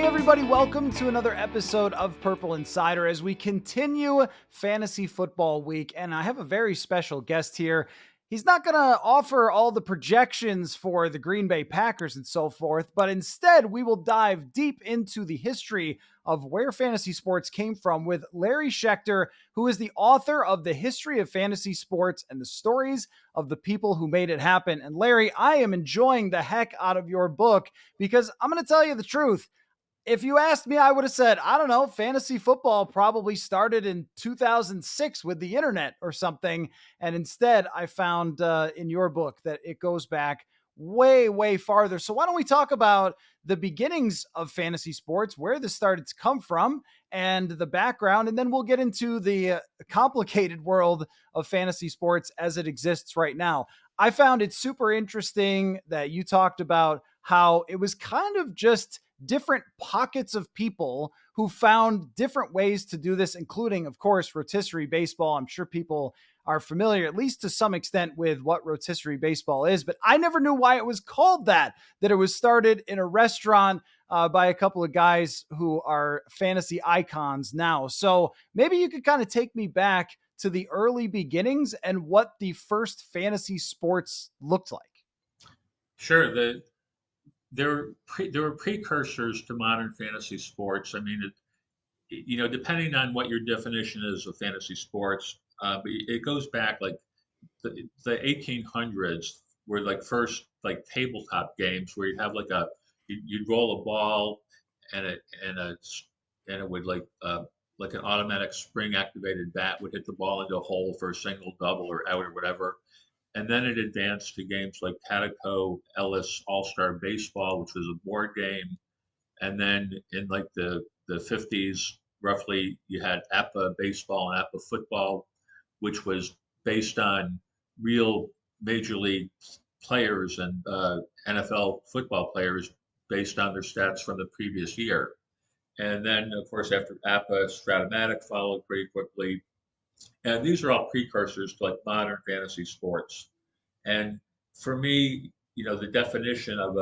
everybody. Welcome to another episode of Purple Insider as we continue Fantasy Football Week. And I have a very special guest here. He's not going to offer all the projections for the Green Bay Packers and so forth, but instead we will dive deep into the history of where fantasy sports came from with Larry Schechter, who is the author of The History of Fantasy Sports and the Stories of the People Who Made It Happen. And Larry, I am enjoying the heck out of your book because I'm going to tell you the truth. If you asked me, I would have said, I don't know, fantasy football probably started in 2006 with the internet or something. And instead, I found in your book that it goes back way, way farther. So why don't we talk about the beginnings of fantasy sports, where this started to come from, and the background, and then we'll get into the complicated world of fantasy sports as it exists right now. I found it super interesting that you talked about how it was kind of just different pockets of people who found different ways to do this, including, of course, rotisserie baseball. I'm sure people are familiar, at least to some extent, with what rotisserie baseball is, but I never knew why it was called that it was started in a restaurant by a couple of guys who are fantasy icons now. So maybe you could kind of take me back to the early beginnings and what the first fantasy sports looked like. Sure. There were precursors to modern fantasy sports. I mean, depending on what your definition is of fantasy sports, but it goes back like the 1800s were like first like tabletop games where you'd have like you'd roll a ball and it would like an automatic spring activated bat would hit the ball into a hole for a single, double, or out or whatever. And then it advanced to games like Pataco Ellis All-Star Baseball, which was a board game. And then in like the 50s, roughly, you had APA Baseball and APA Football, which was based on real major league players and NFL football players based on their stats from the previous year. And then, of course, after APA, Stratomatic followed pretty quickly. And these are all precursors to like modern fantasy sports. And for me, the definition of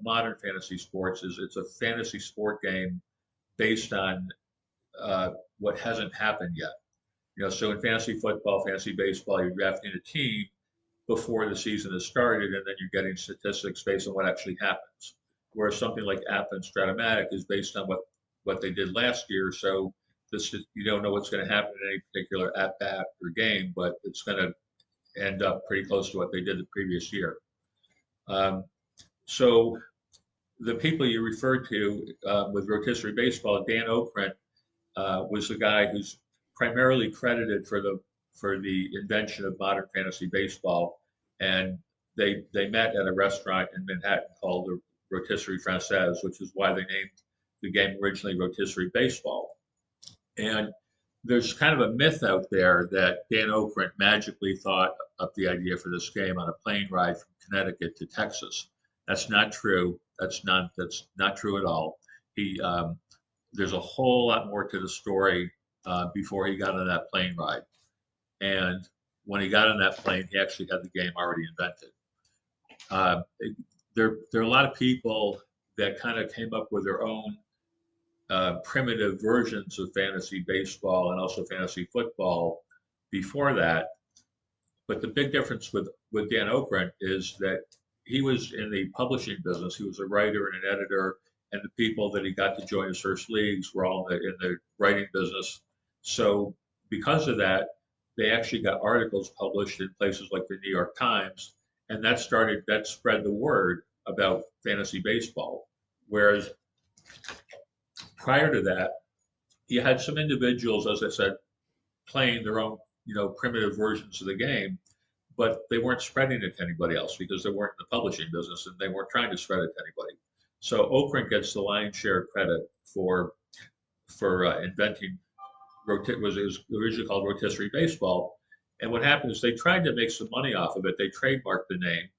modern fantasy sports is it's a fantasy sport game based on what hasn't happened yet. So in fantasy football, fantasy baseball, you're drafting a team before the season has started, and then you're getting statistics based on what actually happens. Whereas something like App and Stratomatic is based on what they did last year. So you don't know what's going to happen in any particular at bat or game, but it's going to end up pretty close to what they did the previous year. So the people you referred to with rotisserie baseball, Dan Okrent was the guy who's primarily credited for the invention of modern fantasy baseball. And they met at a restaurant in Manhattan called the Rotisserie Française, which is why they named the game originally rotisserie baseball. And there's kind of a myth out there that Dan Okrent magically thought up the idea for this game on a plane ride from Connecticut to Texas. That's not true. That's not true at all. There's a whole lot more to the story before he got on that plane ride. And when he got on that plane, he actually had the game already invented. There are a lot of people that kind of came up with their own primitive versions of fantasy baseball and also fantasy football before that. But the big difference with Dan Okrent is that he was in the publishing business. He was a writer and an editor, and the people that he got to join his first leagues were all in the writing business. So because of that, they actually got articles published in places like the New York Times, and that spread the word about fantasy baseball. Whereas prior to that, you had some individuals, as I said, playing their own, primitive versions of the game, but they weren't spreading it to anybody else because they weren't in the publishing business and they weren't trying to spread it to anybody. So Okrent gets the lion's share credit for inventing it was originally called rotisserie baseball. And what happened is they tried to make some money off of it. They trademarked the name,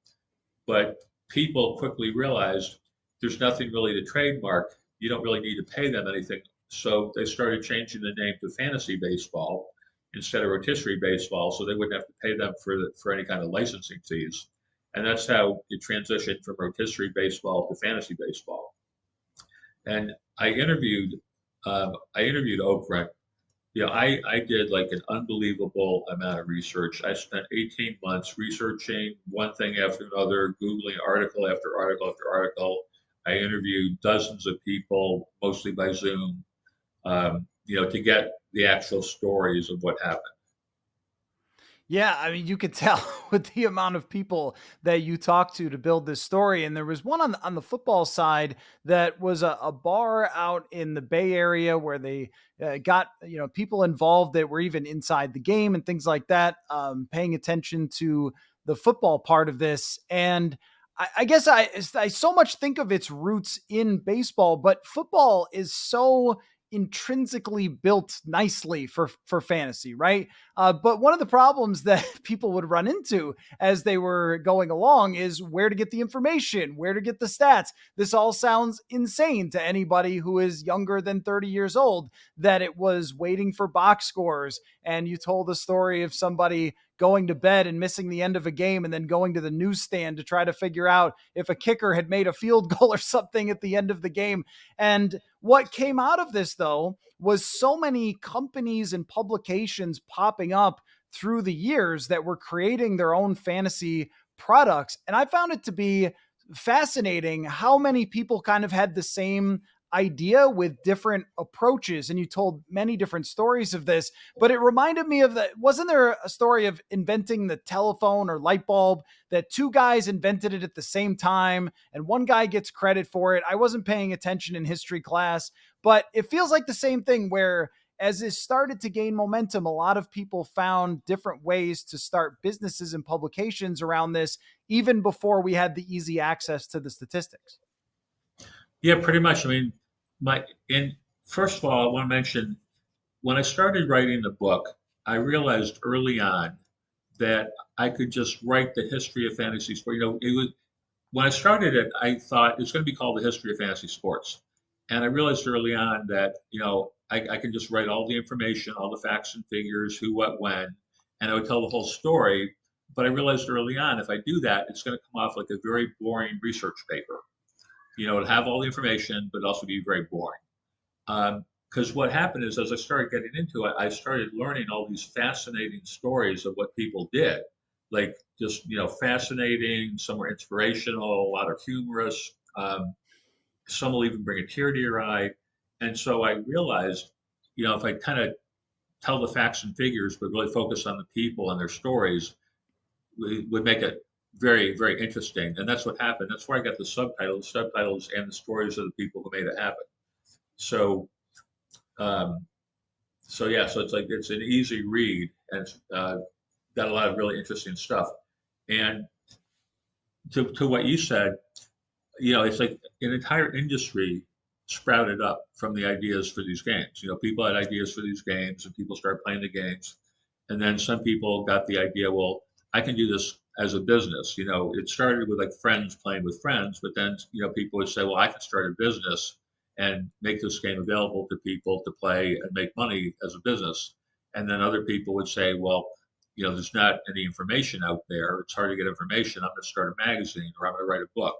but people quickly realized there's nothing really to trademark. You don't really need to pay them anything. So they started changing the name to fantasy baseball instead of rotisserie baseball, so they wouldn't have to pay them for any kind of licensing fees. And that's how it transitioned from rotisserie baseball to fantasy baseball. and I interviewed Oprah. I did like an unbelievable amount of research. I spent 18 months researching one thing after another, Googling article after article after article. I interviewed dozens of people, mostly by Zoom, to get the actual stories of what happened. Yeah, I mean, you could tell with the amount of people that you talked to build this story. And there was one on the football side that was a bar out in the Bay Area where they got people involved that were even inside the game and things like that, paying attention to the football part of this. And I guess I so much think of its roots in baseball, but football is so intrinsically built nicely for fantasy, right? But one of the problems that people would run into as they were going along is where to get the information, where to get the stats. This all sounds insane to anybody who is younger than 30 years old, that it was waiting for box scores. And you told the story of somebody going to bed and missing the end of a game and then going to the newsstand to try to figure out if a kicker had made a field goal or something at the end of the game. And what came out of this, though, was so many companies and publications popping up through the years that were creating their own fantasy products. And I found it to be fascinating how many people kind of had the same idea with different approaches. And you told many different stories of this, but it reminded me of that. Wasn't there a story of inventing the telephone or light bulb, that two guys invented it at the same time and one guy gets credit for it? I wasn't paying attention in history class, but it feels like the same thing where as this started to gain momentum, a lot of people found different ways to start businesses and publications around this, even before we had the easy access to the statistics. Yeah, pretty much. I mean, my and first of all, I want to mention when I started writing the book, I realized early on that I could just write the history of fantasy sport. It was when I started it, I thought it was going to be called the history of fantasy sports, and I realized early on that I can just write all the information, all the facts and figures, who, what, when, and I would tell the whole story. But I realized early on, if I do that, it's going to come off like a very boring research paper. It'll have all the information, but also be very boring. Because what happened is, as I started getting into it, I started learning all these fascinating stories of what people did, like just fascinating. Some were inspirational, a lot are humorous. Some will even bring a tear to your eye. And so I realized, if I kind of tell the facts and figures, but really focus on the people and their stories, we would make it very, very interesting. And that's what happened. That's where I got the subtitles, and the stories of the people who made it happen. So, um, so yeah, so it's an easy read, and it's got a lot of really interesting stuff. And to what you said, it's like an entire industry sprouted up from the ideas for these games. People had ideas for these games, and people started playing the games. And then some people got the idea, well, I can do this as a business. It started with like friends playing with friends, but then people would say, well, I can start a business and make this game available to people to play and make money as a business. And then other people would say, well, there's not any information out there. It's hard to get information. I'm going to start a magazine, or I'm going to write a book.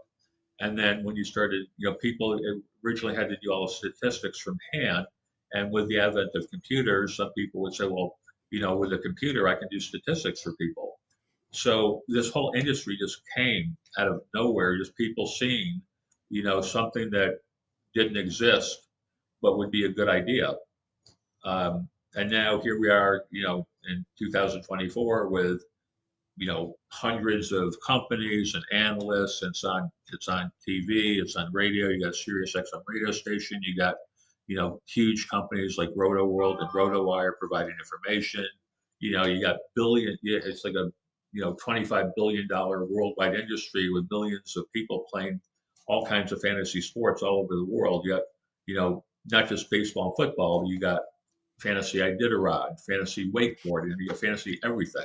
And then when you started, people originally had to do all the statistics from hand. And with the advent of computers, some people would say, well, with a computer, I can do statistics for people. So this whole industry just came out of nowhere, just people seeing, something that didn't exist, but would be a good idea. And now here we are, in 2024 with hundreds of companies and analysts. It's on TV, it's on radio. You got Sirius XM radio station. You got huge companies like Roto World and RotoWire providing information. You got billion. Yeah, it's like a $25 billion worldwide industry with millions of people playing all kinds of fantasy sports all over the world. Yet not just baseball and football. You got fantasy Iditarod, fantasy wakeboarding, and you got fantasy everything.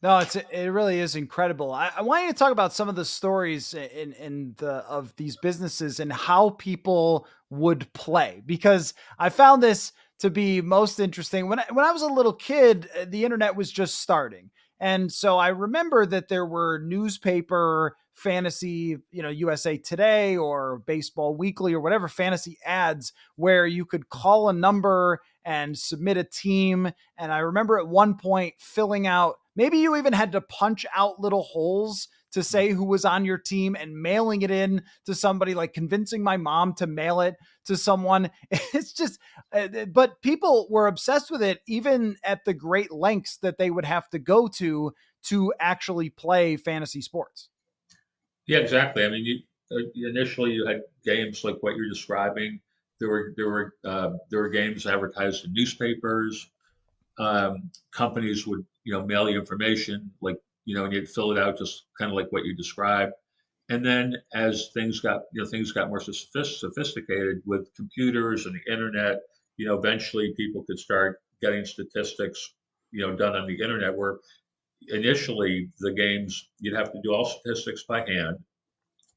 No, it really is incredible. I want you to talk about some of the stories of these businesses and how people would play, because I found this to be most interesting. When I was a little kid, the internet was just starting, And so I remember that there were newspaper fantasy, USA Today or Baseball Weekly or whatever fantasy ads where you could call a number and submit a team. And I remember at one point filling out, maybe you even had to punch out little holes to say who was on your team and mailing it in to somebody, like convincing my mom to mail it to someone. It's just, but people were obsessed with it, even at the great lengths that they would have to go to actually play fantasy sports. Yeah, exactly. I mean, initially you had games like what you're describing. There were games advertised in newspapers. Companies would mail you information and you'd fill it out just kind of like what you described. And then as things got more sophisticated with computers and the internet, eventually people could start getting statistics done on the internet, where initially the games you'd have to do all statistics by hand.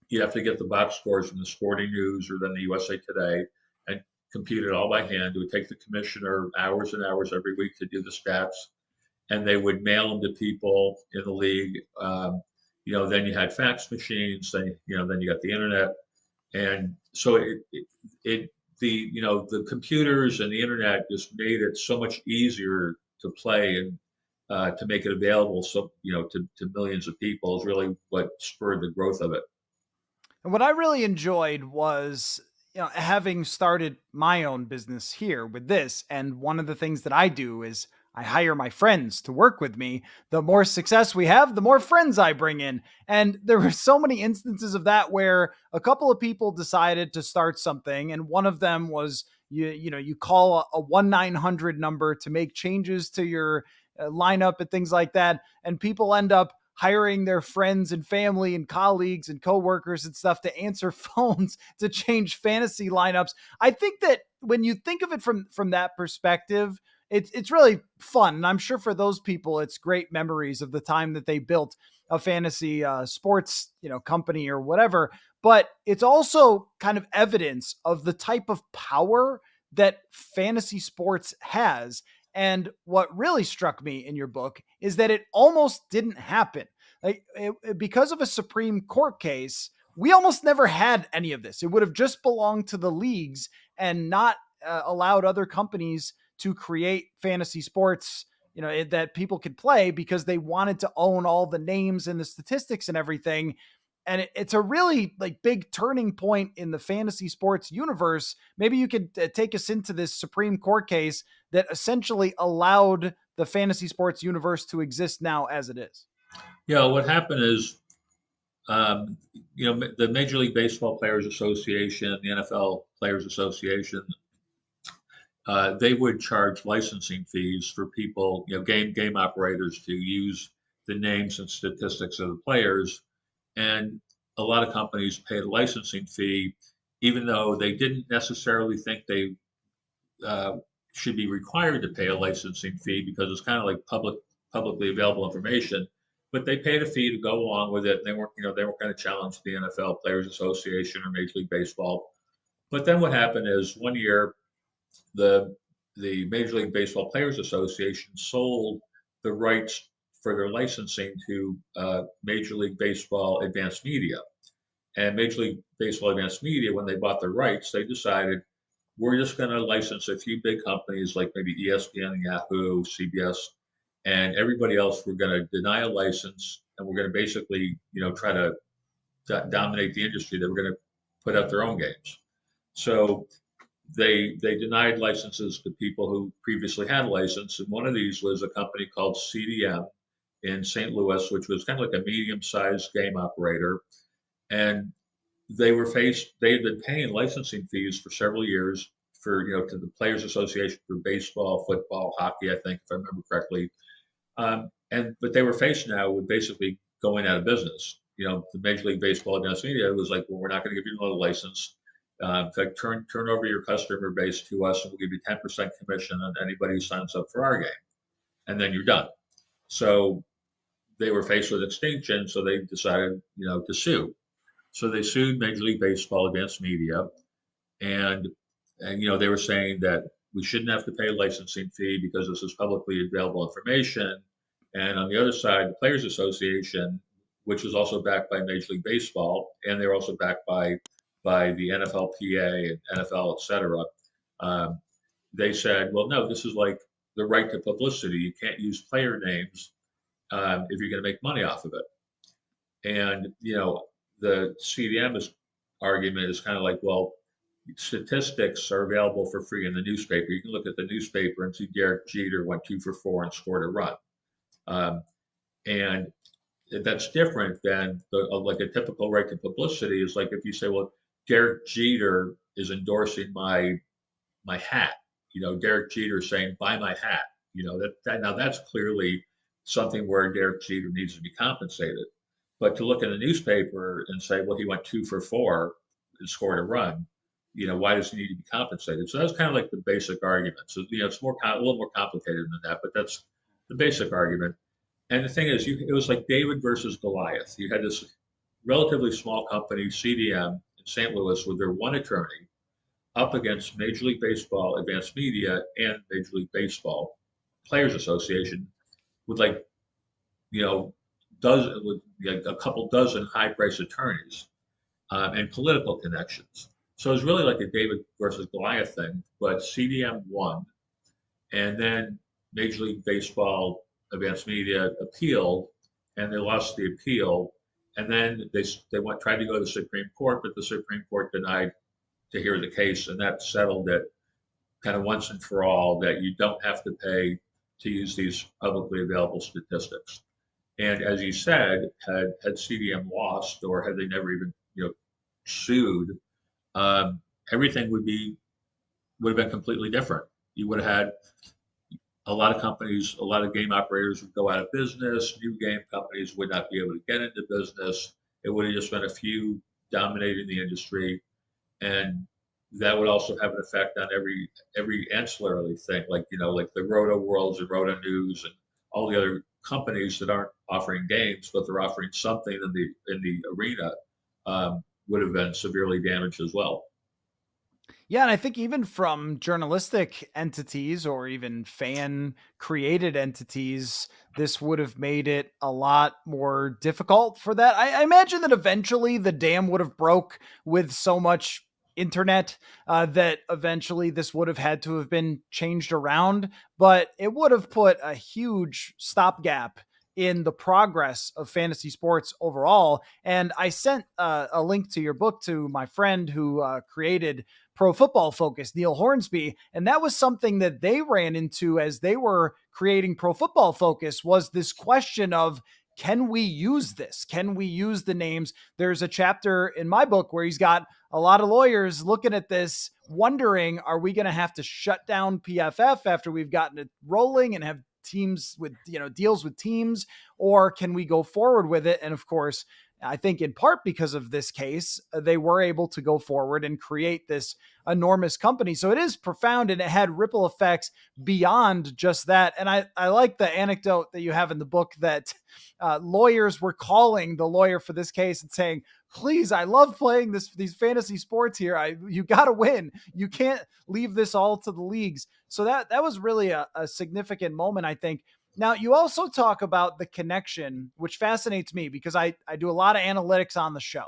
You'd have to get the box scores from the Sporting News or then the USA Today and compute it all by hand. It would take the commissioner hours and hours every week to do the stats, and they would mail them to people in the league. Then you had fax machines. Then you got the internet, and so the computers and the internet just made it so much easier to play and to make it available to millions of people is really what spurred the growth of it. And what I really enjoyed was, having started my own business here with this. And one of the things that I do is I hire my friends to work with me. The more success we have, the more friends I bring in. And there were so many instances of that where a couple of people decided to start something. And one of them was you call a 1-900 number to make changes to your lineup and things like that. And people end up hiring their friends and family and colleagues and coworkers and stuff to answer phones to change fantasy lineups. I think that when you think of it from that perspective, it's really fun. And I'm sure for those people, it's great memories of the time that they built a fantasy sports, company or whatever. But it's also kind of evidence of the type of power that fantasy sports has. And what really struck me in your book is that it almost didn't happen. Because of a Supreme Court case, we almost never had any of this. It would have just belonged to the leagues and not allowed other companies to create fantasy sports, that people could play because they wanted to own all the names and the statistics and everything. And it's a really like big turning point in the fantasy sports universe. Maybe you could take us into this Supreme Court case that essentially allowed the fantasy sports universe to exist now as it is. Yeah, what happened is, the Major League Baseball Players Association, the NFL Players Association, they would charge licensing fees for people, game operators to use the names and statistics of the players, and a lot of companies paid a licensing fee, even though they didn't necessarily think they uh, should be required to pay a licensing fee because it's kind of like publicly available information. But they paid a fee to go along with it. And they weren't going to challenge the NFL Players Association or Major League Baseball. But then what happened is one year the the Major League Baseball Players Association sold the rights for their licensing to Major League Baseball Advanced Media. And Major League Baseball Advanced Media, when they bought the rights, they decided we're just going to license a few big companies like maybe ESPN, Yahoo, CBS, and everybody else. We're going to deny a license, and we're going to basically, try to dominate the industry. That we're going to put out their own games. So they denied licenses to people who previously had a license, and one of these was a company called CDM in St. Louis, which was kind of like a medium-sized game operator, and they had been paying licensing fees for several years for to the Players Association for baseball, football, hockey, I think, if I remember correctly. And but they were faced now with basically going out of business. The Major League Baseball Advanced Media was like, well, we're not going to give you another license. In fact, turn over your customer base to us, and we'll give you 10% commission on anybody who signs up for our game, and then you're done. So they were faced with extinction, so they decided, to sue. So they sued Major League Baseball Advanced Media, and they were saying that we shouldn't have to pay a licensing fee because this is publicly available information, And on the other side, the Players Association, which is also backed by Major League Baseball, and they're also backed by the NFLPA and NFL, et cetera. Um, they said, well, no, this is like the right to publicity. You can't use player names if you're going to make money off of it. And the CDM's argument is kind of like, well, statistics are available for free in the newspaper. You can look at the newspaper and see Derek Jeter went 2 for 4 and scored a run. Um, and that's different than like a typical right to publicity is like if you say, well, Derek Jeter is endorsing my hat. Derek Jeter saying, buy my hat. That now that's clearly something where Derek Jeter needs to be compensated. But to look in the newspaper and say, well, he went 2 for 4 and scored a run, why does he need to be compensated? So that's kind of like the basic argument. So, it's a little more complicated than that, but that's the basic argument. And the thing is, it was like David versus Goliath. You had this relatively small company, CDM, in St. Louis, with their one attorney up against Major League Baseball, Advanced Media, and Major League Baseball Players Association, with you know, with a couple dozen high-priced attorneys and political connections. So it was really like a David versus Goliath thing, but CDM won, and then Major League Baseball, Advanced Media appealed, and they lost the appeal, and then they tried to go to the Supreme Court, but the Supreme Court denied to hear the case, and that settled it kind of once and for all that you don't have to pay to use these publicly available statistics. And as you said, had CDM lost or had they never even sued, um, everything would have been completely different. You would have had a lot of companies, a lot of game operators would go out of business. New game companies would not be able to get into business. It would have just been a few dominating the industry, and that would also have an effect on every ancillary thing, like like the Roto Worlds and Roto News and all the other companies that aren't offering games, but they're offering something in the arena, would have been severely damaged as well. Yeah, and I think even from journalistic entities or even fan created entities, this would have made it a lot more difficult for that. I imagine that eventually the dam would have broke with so much internet that eventually this would have had to have been changed around, but it would have put a huge stopgap in the progress of fantasy sports overall. And I sent a link to your book to my friend who created Pro Football Focus, Neil Hornsby, and that was something that they ran into as they were creating Pro Football Focus, was this question of, can we use this? Can we use the names? There's a chapter in my book where he's got a lot of lawyers looking at this, wondering, are we going to have to shut down PFF after we've gotten it rolling and have teams with, deals with teams, or can we go forward with it? And of course, I think in part because of this case, they were able to go forward and create this enormous company. So it is profound, and it had ripple effects beyond just that. And I like the anecdote that you have in the book that lawyers were calling the lawyer for this case and saying, please, I love playing these fantasy sports here. You got to win. You can't leave this all to the leagues. So that was really a significant moment, I think. Now, you also talk about the connection, which fascinates me because I do a lot of analytics on the show,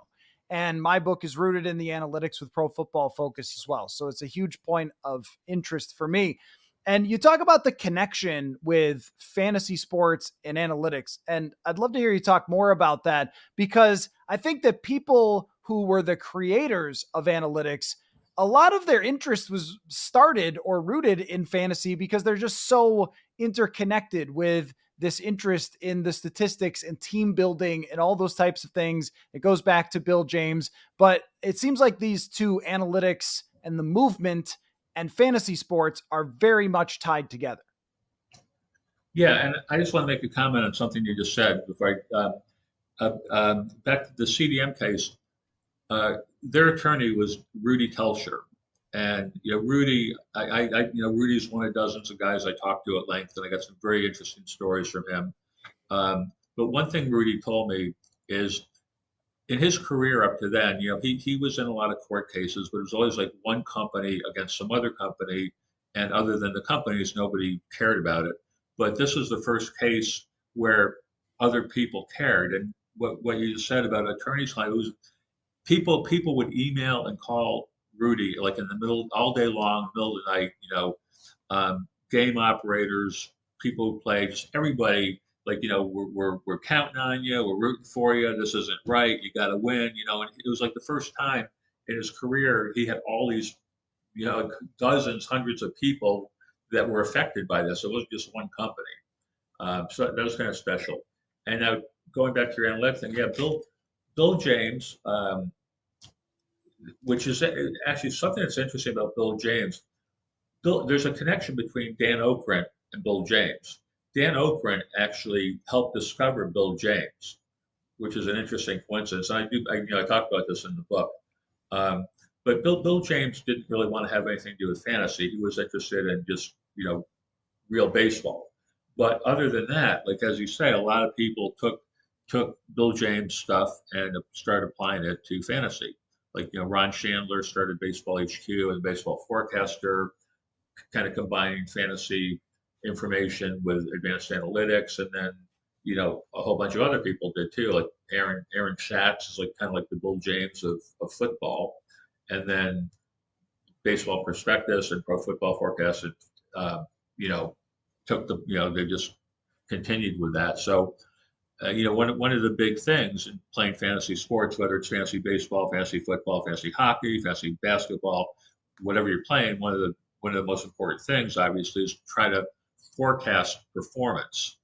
and my book is rooted in the analytics with Pro Football Focus as well. So it's a huge point of interest for me. And you talk about the connection with fantasy sports and analytics. And I'd love to hear you talk more about that, because I think that people who were the creators of analytics, a lot of their interest was started or rooted in fantasy because they're just so interconnected with this interest in the statistics and team building and all those types of things. It goes back to Bill James, but it seems like these two, analytics and the movement and fantasy sports, are very much tied together. Yeah, and I just want to make a comment on something you just said before back to the CDM case. Their attorney was Rudy Telcher, and Rudy, Rudy's one of dozens of guys I talked to at length, and I got some very interesting stories from him. But one thing Rudy told me is, in his career up to then, he was in a lot of court cases, but it was always like one company against some other company, and other than the companies, nobody cared about it. But this was the first case where other people cared. And what you said about attorneys client was people would email and call Rudy like in the middle all day long, middle of the night, game operators, people who play, just everybody like, we're counting on you, we're rooting for you, this isn't right, you got to win, and it was like the first time in his career he had all these, dozens, hundreds of people that were affected by this. It wasn't just one company. So that was kind of special. And now going back to your analytic thing, yeah, Bill James, which is actually something that's interesting about Bill James. There's a connection between Dan Okrent and Bill James. Dan Okrent actually helped discover Bill James, which is an interesting coincidence. I talk about this in the book. Um, but Bill James didn't really want to have anything to do with fantasy. He was interested in just real baseball. But other than that, like as you say, a lot of people took Bill James stuff and started applying it to fantasy. Like Ron Chandler started Baseball HQ and Baseball Forecaster, kind of combining fantasy information with advanced analytics, and then a whole bunch of other people did too. Like Aaron Schatz is like kind of like the Bill James of football, and then Baseball Prospectus and Pro Football Forecast, and you know took they just continued with that. So one of the big things in playing fantasy sports, whether it's fantasy baseball, fantasy football, fantasy hockey, fantasy basketball, whatever you're playing, one of the most important things, obviously, is to try to forecast performance.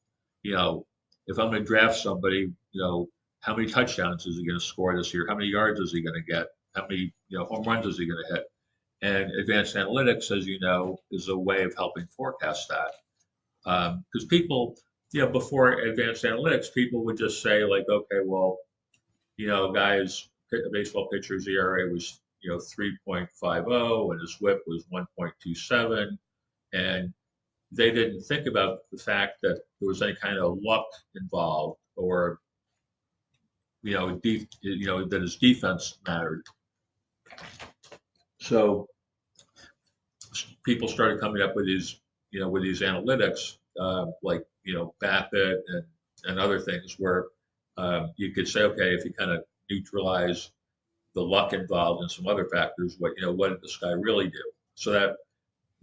If I'm going to draft somebody, how many touchdowns is he going to score this year? How many yards is he going to get? How many home runs is he going to hit? And advanced analytics, as you know, is a way of helping forecast that. Because people, before advanced analytics, people would just say like, okay, well, guys, a baseball pitcher's ERA was 3.50 and his WHIP was 1.27, and they didn't think about the fact that there was any kind of luck involved, or that his defense mattered. So people started coming up with these analytics, like BAPIT and other things, where you could say, okay, if you kind of neutralize the luck involved and some other factors, what did this guy really do? So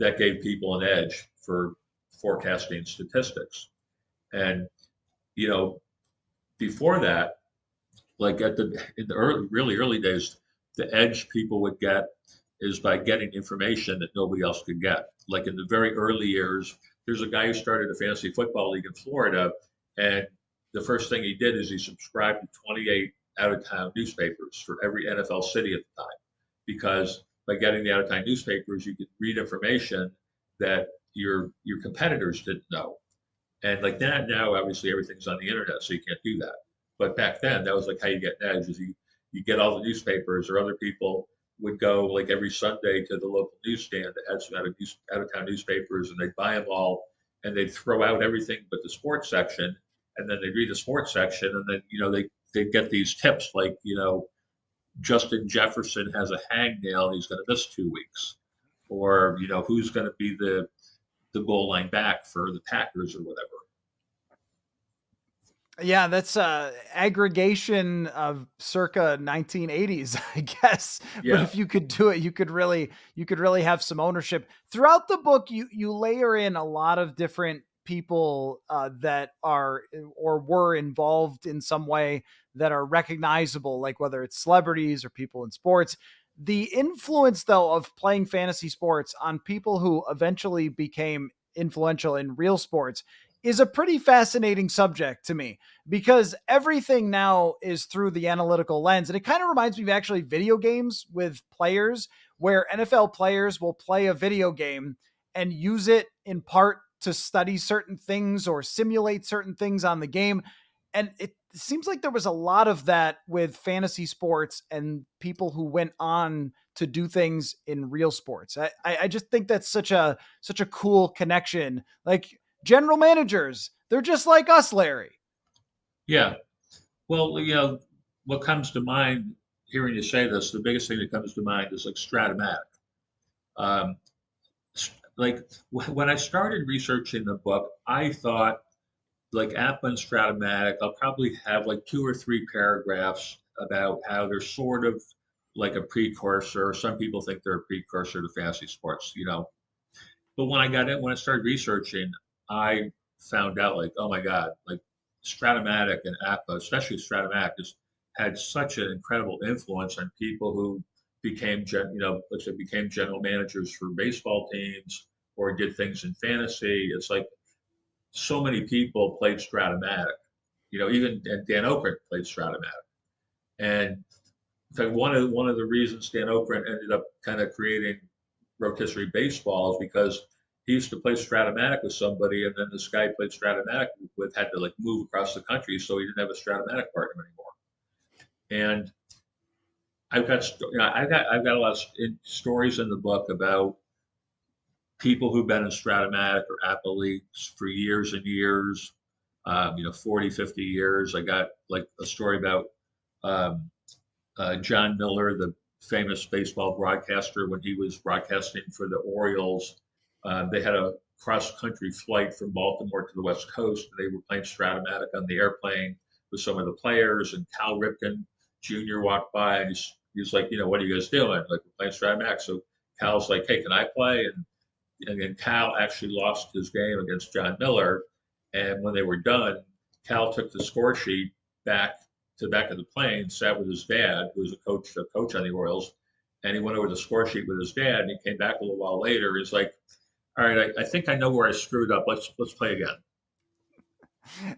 that gave people an edge for forecasting statistics. And before that, like in the really early days, the edge people would get is by getting information that nobody else could get. Like in the very early years, there's a guy who started a fantasy football league in Florida, and the first thing he did is he subscribed to 28 out-of-town newspapers for every NFL city at the time, because by getting the out-of-town newspapers, you could read information that your competitors didn't know. And like that, now obviously everything's on the internet, so you can't do that. But back then, that was like how you get an edge, is you get all the newspapers, or other people would go like every Sunday to the local newsstand that had some out-of-town newspapers, and they'd buy them all, and they'd throw out everything but the sports section, and then they'd read the sports section, and then they'd get these tips like Justin Jefferson has a hangnail, he's going to miss 2 weeks, or who's going to be the goal line back for the Packers or whatever. Yeah, that's aggregation of circa 1980s, I guess. But Yeah, if you could do it, you could really have some ownership. Throughout the book, you layer in a lot of different people that are or were involved in some way that are recognizable, like whether it's celebrities or people in sports. The influence, though, of playing fantasy sports on people who eventually became influential in real sports is a pretty fascinating subject to me, because everything now is through the analytical lens. And it kind of reminds me of actually video games with players, where NFL players will play a video game and use it in part to study certain things or simulate certain things on the game. And it seems like there was a lot of that with fantasy sports and people who went on to do things in real sports. I just think that's such a cool connection. Like general managers, they're just like us, Larry. yeah. Well, what comes to mind hearing you say this, the biggest thing that comes to mind is like Stratomatic. Um, like when I started researching the book, I thought like Appa and Stratomatic, I'll probably have like 2 or 3 paragraphs about how they're sort of like a precursor. Some people think they're a precursor to fantasy sports, you know. But when I started researching, I found out like, oh my God, like Stratomatic and Appa, especially Stratomatic, has had such an incredible influence on people who let's say became general managers for baseball teams or did things in fantasy. It's like so many people played Stratomatic. You know, even and Dan Okren played Stratomatic. And in fact, one of the reasons Dan Okren ended up kind of creating rotisserie baseball is because he used to play Stratomatic with somebody, and then this guy he played Stratomatic with had to like move across the country, so he didn't have a Stratomatic partner anymore. And I've got a lot of stories in the book about people who've been in Stratomatic or Apple leagues for years and years, 40, 50 years. I got like a story about um, John Miller, the famous baseball broadcaster, when he was broadcasting for the Orioles. They had a cross-country flight from Baltimore to the West Coast. And they were playing Stratomatic on the airplane with some of the players, and Cal Ripken Jr. walked by, and he's like, what are you guys doing? Like, we're playing Stratomatic. So Cal's like, hey, can I play? And then Cal actually lost his game against John Miller. And when they were done, Cal took the score sheet back to the back of the plane, sat with his dad, who was a coach on the Orioles, and he went over the score sheet with his dad. And he came back a little while later. He's like, "All right, I think I know where I screwed up. Let's play again."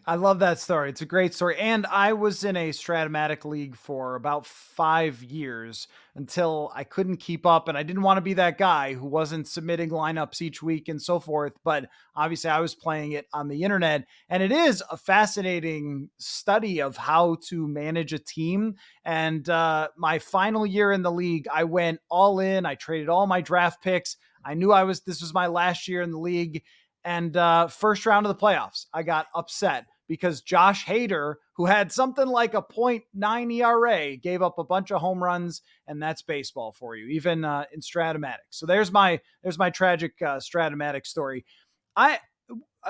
I love that story. It's a great story. And I was in a Stratomatic league for about 5 years until I couldn't keep up. And I didn't want to be that guy who wasn't submitting lineups each week and so forth. But obviously, I was playing it on the internet. And it is a fascinating study of how to manage a team. And my final year in the league, I went all in. I traded all my draft picks. I knew this was my last year in the league. And first round of the playoffs, I got upset because Josh Hader, who had something like a .9 ERA, gave up a bunch of home runs, and that's baseball for you, even in Stratomatic. So there's my tragic Stratomatic story.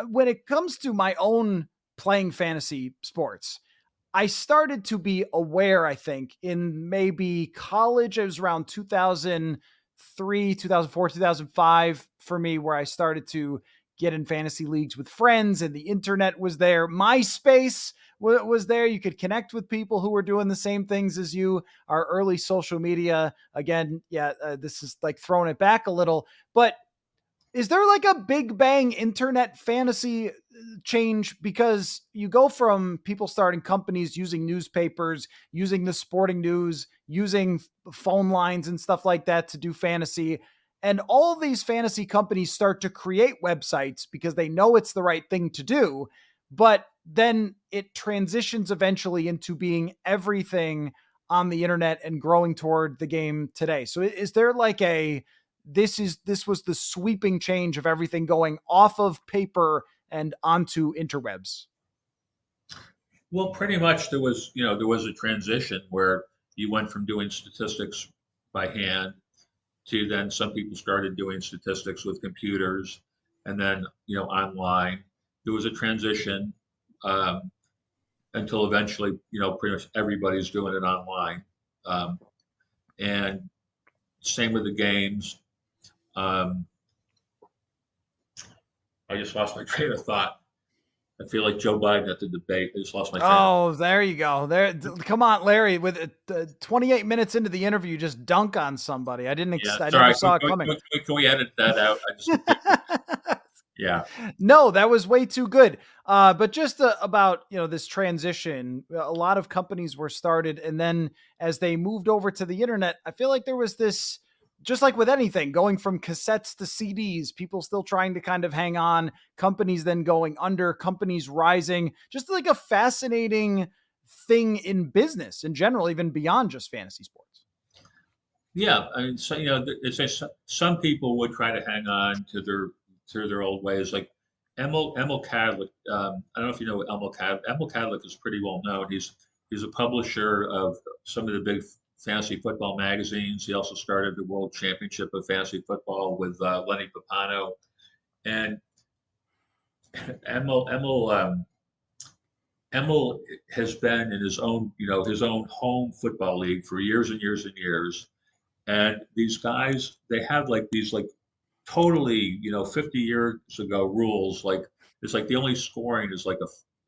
When it comes to my own playing fantasy sports, I started to be aware, I think, in maybe college. It was around 2003, 2004, 2005 for me, where I started to get in fantasy leagues with friends, and the internet was there. MySpace was there. You could connect with people who were doing the same things as you. Our early social media, again, this is like throwing it back a little, but is there like a big bang internet fantasy change? Because you go from people starting companies using newspapers, using the sporting news, using phone lines and stuff like that to do fantasy. And all these fantasy companies start to create websites because they know it's the right thing to do. But then it transitions eventually into being everything on the internet and growing toward the game today. So is there like this was the sweeping change of everything going off of paper and onto interwebs? Well, pretty much there was a transition where you went from doing statistics by hand to then some people started doing statistics with computers, and then online. There was a transition um, until eventually pretty much everybody's doing it online, um, and same with the games. Um, I just lost my train of thought. I feel like Joe Biden at the debate. I just lost my train of thought. Oh, there you go. Come on, Larry. With 28 minutes into the interview, just dunk on somebody. Yeah, I never sorry. saw it coming. Can we edit that out? I just completely, yeah. No, that was way too good. But just about this transition, a lot of companies were started, and then as they moved over to the internet, I feel like there was this, just like with anything, going from cassettes to CDs, people still trying to kind of hang on, companies then going under, companies rising, just like a fascinating thing in business in general, even beyond just fantasy sports. Yeah, I mean, so some people would try to hang on to their old ways, like Emil Cadlick. I don't know if you know Emil Cadlick. Emil Cadlick is pretty well known. He's a publisher of some of the big fantasy football magazines. He also started the World Championship of Fantasy Football with Lenny Papano, and Emil Emil has been in his own home football league for years and years and years. And these guys, they have like these like totally, 50 years ago rules. Like it's like the only scoring is like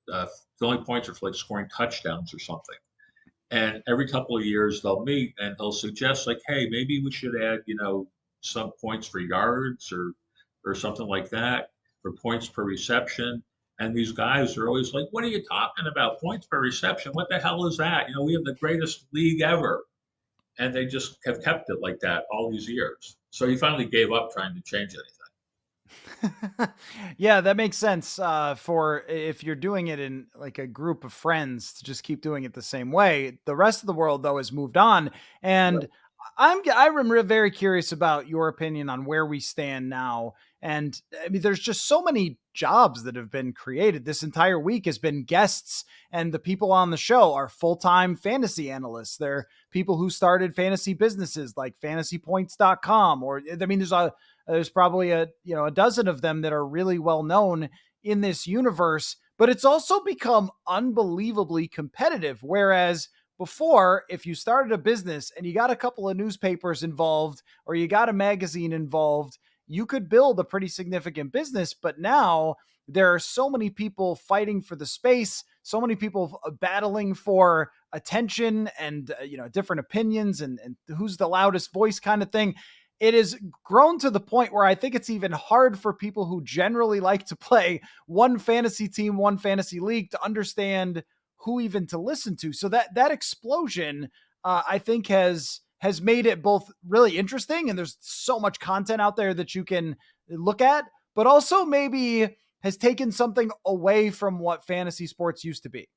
the only points are for like scoring touchdowns or something. And every couple of years they'll meet and they'll suggest like, hey, maybe we should add, some points for yards or something like that, or points per reception. And these guys are always like, what are you talking about? Points per reception? What the hell is that? We have the greatest league ever. And they just have kept it like that all these years. So he finally gave up trying to change anything. Yeah, that makes sense. For if you're doing it in like a group of friends to just keep doing it the same way. The rest of the world though has moved on, and Right. I'm very curious about your opinion on where we stand now. And I mean, there's just so many jobs that have been created. This entire week has been guests, and the people on the show are full time fantasy analysts. They're people who started fantasy businesses like fantasypoints.com, or I mean, there's probably a dozen of them that are really well known in this universe, but it's also become unbelievably competitive. Whereas before, if you started a business and you got a couple of newspapers involved or you got a magazine involved, you could build a pretty significant business. But now there are so many people fighting for the space, so many people battling for attention and different opinions and who's the loudest voice kind of thing. It has grown to the point where I think it's even hard for people who generally like to play one fantasy team, one fantasy league to understand who even to listen to. So that explosion, I think has made it both really interesting, and there's so much content out there that you can look at, but also maybe has taken something away from what fantasy sports used to be.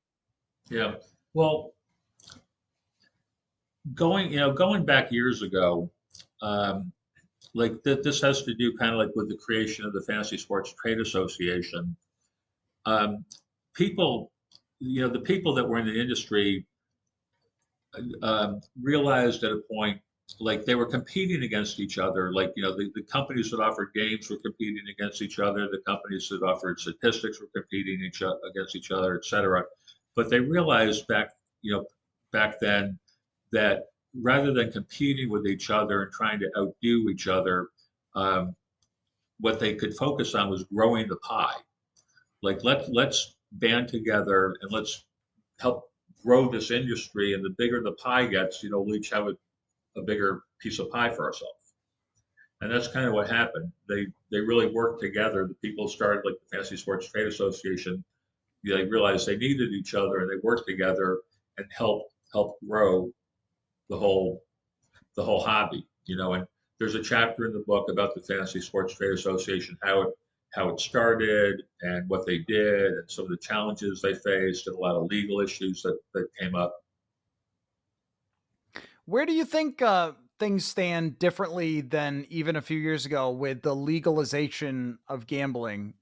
Yeah. Well, going back years ago, um, like this has to do kind of like with the creation of the Fantasy Sports Trade Association. Um, people, the people that were in the industry realized at a point like they were competing against each other. Like, the companies that offered games were competing against each other. The companies that offered statistics were competing against each other, et cetera. But they realized back then that rather than competing with each other and trying to outdo each other, um, what they could focus on was growing the pie. Like let's band together and let's help grow this industry. And the bigger the pie gets, we'll each have a bigger piece of pie for ourselves. And that's kind of what happened. They really worked together. The people started like the Fantasy Sports Trade Association. They realized they needed each other and they worked together and help grow the whole the whole hobby. And there's a chapter in the book about the Fantasy Sports Trade Association, how it started and what they did and some of the challenges they faced and a lot of legal issues that came up. Where do you think things stand differently than even a few years ago with the legalization of gambling?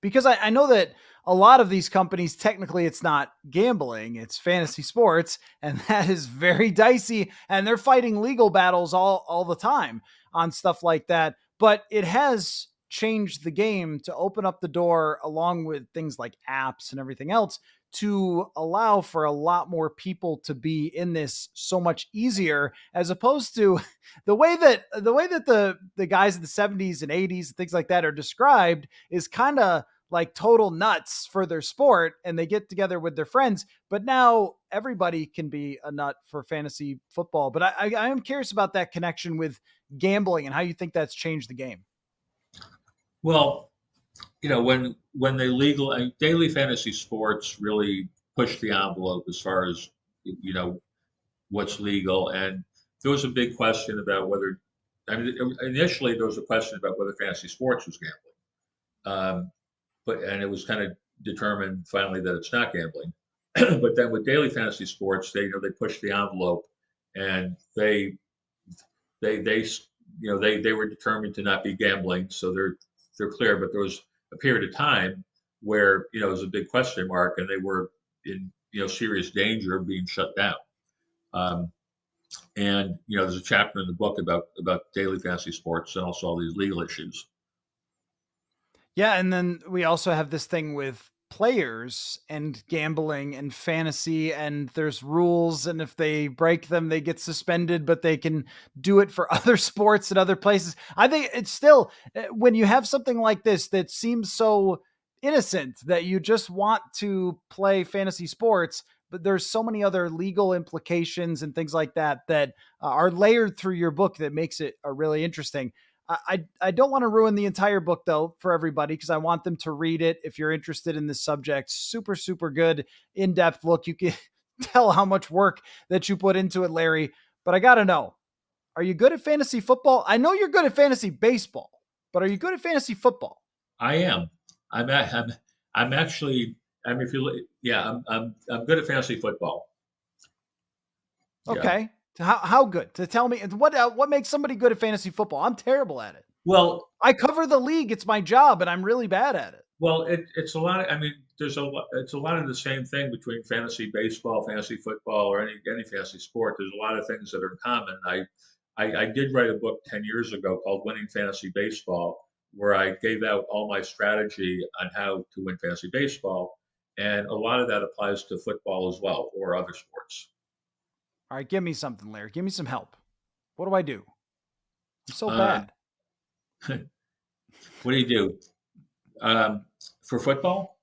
Because I know that a lot of these companies, technically, it's not gambling, it's fantasy sports, and that is very dicey. And they're fighting legal battles all the time on stuff like that. But it has changed the game to open up the door, along with things like apps and everything else, to allow for a lot more people to be in this so much easier, as opposed to the guys in the 70s and 80s and things like that are described is kind of like total nuts for their sport, and they get together with their friends. But now everybody can be a nut for fantasy football. But I am curious about that connection with gambling and how you think that's changed the game. Well, when they legal daily fantasy sports really pushed the envelope as far as what's legal, and there was a big question about whether. I mean, initially there was a question about whether fantasy sports was gambling, and it was kind of determined finally that it's not gambling. But then with daily fantasy sports, they pushed the envelope, and they were determined to not be gambling, so they're clear. But there was a period of time where it was a big question mark, and they were in serious danger of being shut down. Um, and there's a chapter in the book about daily fantasy sports and also all these legal issues. Yeah, and then we also have this thing with players and gambling and fantasy, and there's rules, and if they break them they get suspended, but they can do it for other sports and other places. I think it's still, when you have something like this that seems so innocent that you just want to play fantasy sports, but there's so many other legal implications and things like that that are layered through your book that makes it really interesting. I don't want to ruin the entire book though for everybody, because I want them to read it if you're interested in this subject. Super, super good, in-depth look. You can tell how much work that you put into it, Larry. But I gotta know, are you good at fantasy football? I know you're good at fantasy baseball, but are you good at fantasy football? I am. I'm actually. I mean, if you look, yeah, I'm good at fantasy football. Yeah. Okay. How good? To tell me what makes somebody good at fantasy football? I'm terrible at it. Well, I cover the league. It's my job, and I'm really bad at it. it's a lot of, I mean, it's a lot of the same thing between fantasy baseball, fantasy football, or any fantasy sport. There's a lot of things that are in common. I did write a book 10 years ago called Winning Fantasy Baseball, where I gave out all my strategy on how to win fantasy baseball. And a lot of that applies to football as well, or other sports. All right, give me something, Larry. Give me some help. What do I do? I'm so Um, bad. what do you do? Um, for football?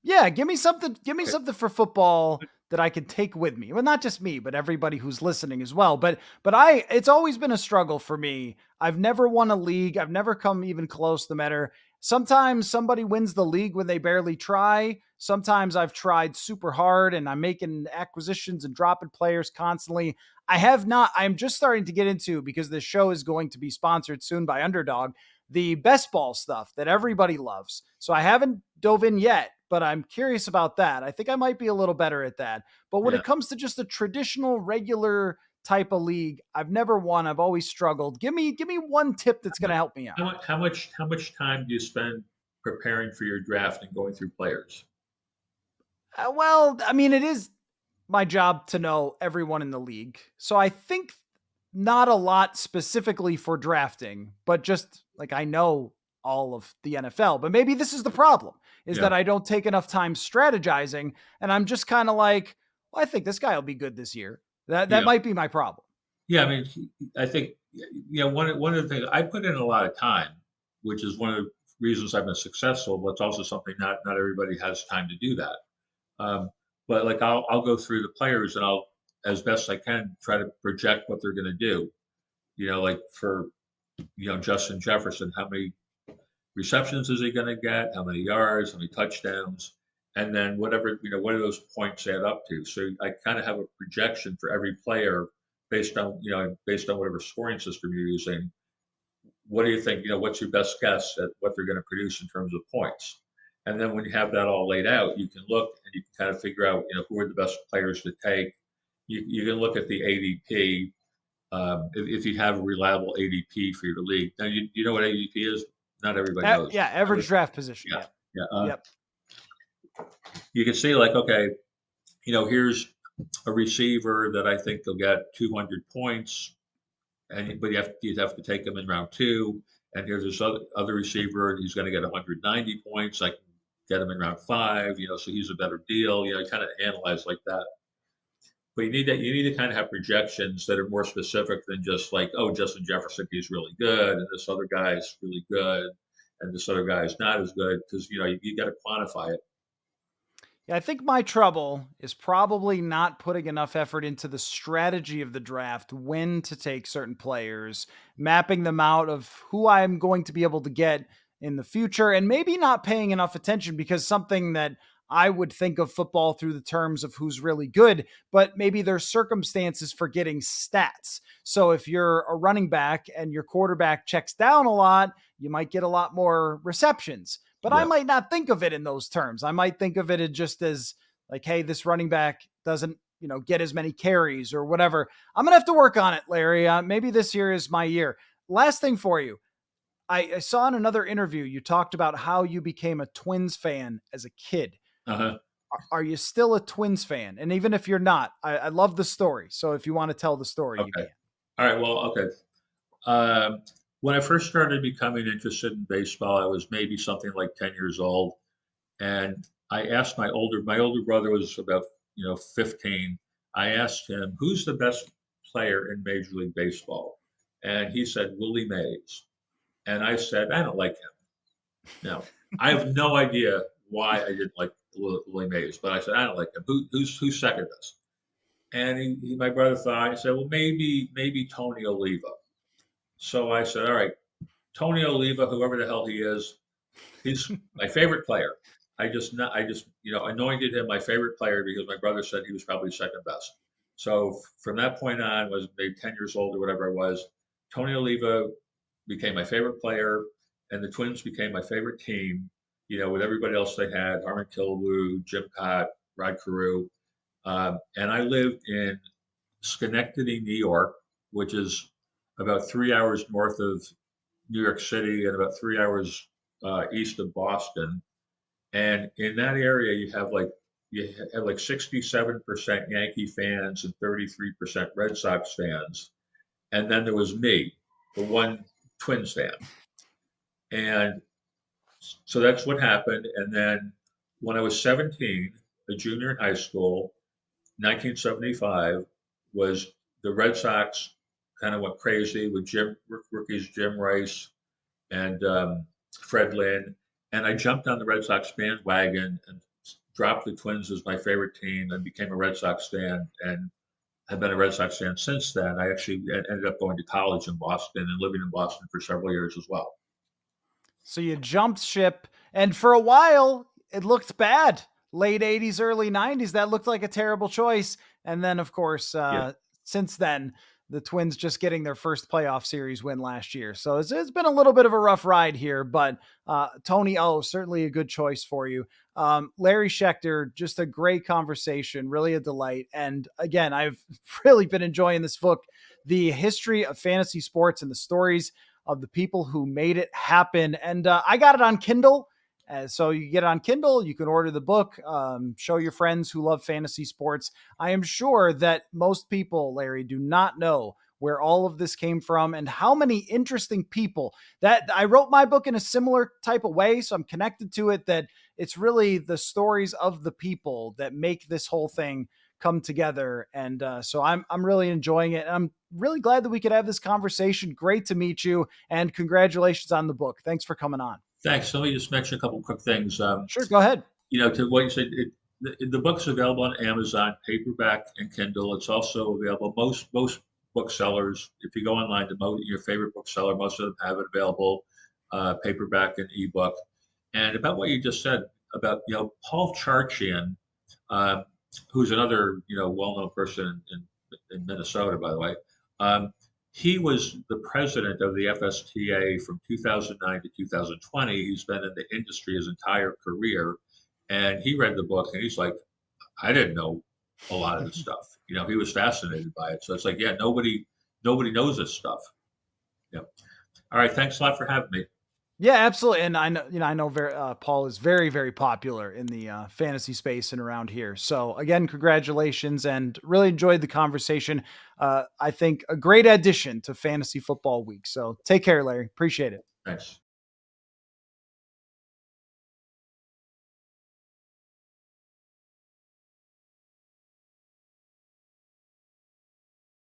Yeah, give me something. Give me Okay. something for football that I can take with me. Well, not just me, but everybody who's listening as well. But it's always been a struggle for me. I've never won a league. I've never come even close, no matter. Sometimes somebody wins the league when they barely try. Sometimes I've tried super hard and I'm making acquisitions and dropping players constantly. I have not. I'm just starting to get into, because this show is going to be sponsored soon by Underdog, the best ball stuff that everybody loves. So I haven't dove in yet, but I'm curious about that. I think I might be a little better at that. But when Yeah. it comes to just a traditional, regular type of league, I've never won. I've always struggled. Give me one tip that's going to help me out. How much time do you spend preparing for your draft and going through players? Well, I mean, it is my job to know everyone in the league. So I think not a lot specifically for drafting, but just like I know all of the NFL. But maybe this is the problem, is Yeah. that I don't take enough time strategizing, and I'm just kind of like, well, I think this guy will be good this year. That Yeah. might be my problem. Yeah. I mean, I think, one of the things I put in a lot of time, which is one of the reasons I've been successful, but it's also something not everybody has time to do that. Um, but like I'll go through the players and I'll, as best I can, try to project what they're going to do. Like for Justin Jefferson, how many receptions is he going to get? How many yards? How many touchdowns? And then whatever, what do those points add up to? So I kind of have a projection for every player based on whatever scoring system you're using. What do you think? What's your best guess at what they're going to produce in terms of points? And then when you have that all laid out, you can look and you can kind of figure out, who are the best players to take. You can look at the ADP, if you have a reliable ADP for your league. Now, you know what ADP is? Not everybody knows. Yeah, average draft position. Yeah, Yeah. yeah. Yep. You can see like, okay, here's a receiver that I think will get 200 points, but you'd have to take him in round two. And here's this other receiver, he's going to get 190 points. I can get him in round five, so he's a better deal. You kind of analyze like that. But you need to kind of have projections that are more specific than just like, oh, Justin Jefferson, he's really good, and this other guy is really good, and this other guy is not as good, because you got to quantify it. Yeah, I think my trouble is probably not putting enough effort into the strategy of the draft, when to take certain players, mapping them out of who I'm going to be able to get in the future, and maybe not paying enough attention, because something that I would think of football through the terms of who's really good, but maybe there's circumstances for getting stats. So if you're a running back and your quarterback checks down a lot, you might get a lot more receptions. But I Yeah. might not think of it in those terms. I might think of it just as like, hey, this running back doesn't, get as many carries or whatever. I'm gonna have to work on it, Larry. Maybe this year is my year. Last thing for you. I saw in another interview you talked about how you became a Twins fan as a kid. Uh-huh. Are you still a Twins fan? And even if you're not, I love the story. So if you want to tell the story, you Okay. can. All right. Well, okay. Um, when I first started becoming interested in baseball, I was maybe something like 10 years old. And I asked my older brother was about 15. I asked him who's the best player in Major League Baseball, and he said Willie Mays. And I said I don't like him. Now I have no idea why I didn't like Willie Mays, but I said I don't like him. Who's second best? And my brother thought, he said, well, maybe Tony Oliva. So I said, all right, Tony Oliva, whoever the hell he is, he's my favorite player. I just anointed him my favorite player because my brother said he was probably second best. So from that point on, was maybe 10 years old or whatever I was, Tony Oliva became my favorite player, and the Twins became my favorite team. With everybody else they had, Harmon Killebrew, Jim Cott, Rod Carew. And I lived in Schenectady, New York, which is about 3 hours north of New York City and about 3 hours east of Boston. And in that area, you have like 67% Yankee fans and 33% Red Sox fans. And then there was me, the one Twins fan. And so that's what happened. And then when I was 17, a junior in high school, 1975, was the Red Sox kind of went crazy with rookies Jim Rice and Fred Lynn, and I jumped on the Red Sox bandwagon and dropped the Twins as my favorite team and became a Red Sox fan and have been a Red Sox fan since then. I actually ended up going to college in Boston and living in Boston for several years as well. So you jumped ship, and for a while it looked bad. Late 80s, early 90s, that looked like a terrible choice. And then, of course, Yeah. since then, the Twins just getting their first playoff series win last year. So it's been a little bit of a rough ride here, but Tony O, certainly a good choice for you. Larry Schechter, just a great conversation, really a delight. And again, I've really been enjoying this book, The History of Fantasy Sports and the Stories of the People Who Made It Happen. And I got it on Kindle. So you get it on Kindle, you can order the book, show your friends who love fantasy sports. I am sure that most people, Larry, do not know where all of this came from and how many interesting people that I wrote my book in a similar type of way. So I'm connected to it, that it's really the stories of the people that make this whole thing come together. And so I'm really enjoying it. I'm really glad that we could have this conversation. Great to meet you, and congratulations on the book. Thanks for coming on. Thanks. So let me just mention a couple quick things. Sure, go ahead. To what you said, the book's available on Amazon, paperback and Kindle. It's also available most booksellers. If you go online to your favorite bookseller, most of them have it available, paperback and ebook. And about what you just said about Paul Charchian, uh, who's another well-known person in Minnesota, by the way. He was the president of the FSTA from 2009 to 2020. He's been in the industry his entire career, and he read the book and he's like, I didn't know a lot of this stuff. He was fascinated by it. So it's like, yeah, nobody knows this stuff. Yeah. All right. Thanks a lot for having me. Yeah, absolutely. And I know Paul is very, very popular in the fantasy space and around here. So again, congratulations, and really enjoyed the conversation. I think a great addition to Fantasy Football Week. So take care, Larry. Appreciate it. Thanks.